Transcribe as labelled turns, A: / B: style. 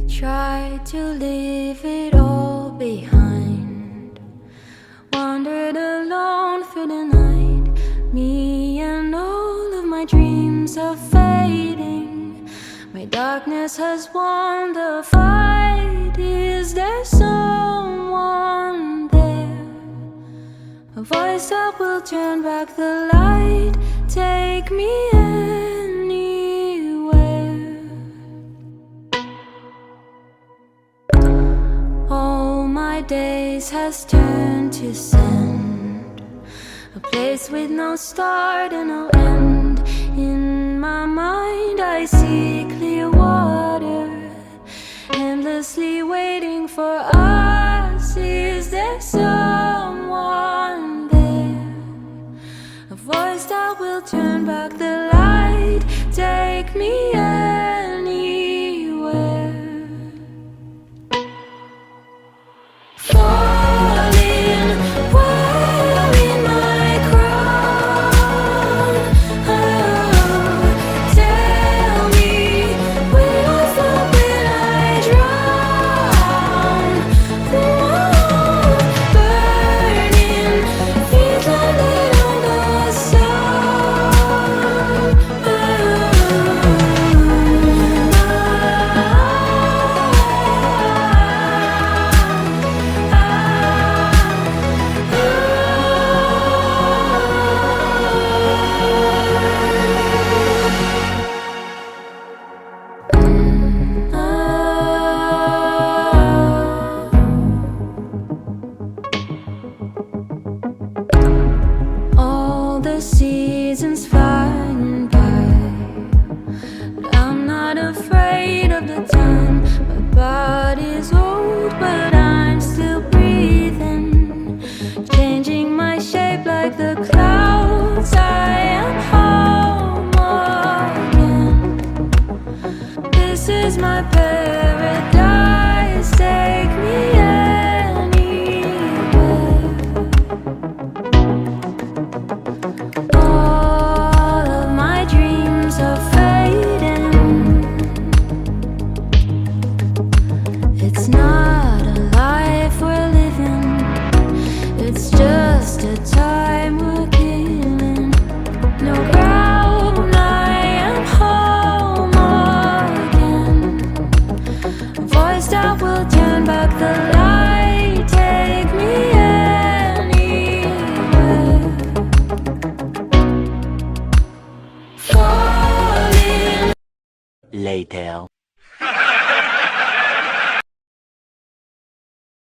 A: Tried to leave it all behind. Wandered alone through the night. Me and all of my dreams are fading. My darkness has won the fight. Is there someone there? A voice that will turn back the light. Take me anywhere. All my days has turned to sand. A place with no start and no end. In my mind I see clear water, endlessly waiting for us. Is there someone there? A voice that will turn back the light. Take me anywhere. Falling, wearing my crown. Oh, tell me, will I fall, will I drown? Oh, burning, feet landed on the sun. All the seasons flying by, but I'm not afraid of the time. My body's old, but I'm still breathing, changing my shape like the clouds. I am home again. This is my paradise. Take me anywhere. All of my dreams are fading. It's not a life we're living, it's just a time we're killing. No ground, I am home again. A voice that will turn back the light. Take me anywhere. Falling.
B: Later.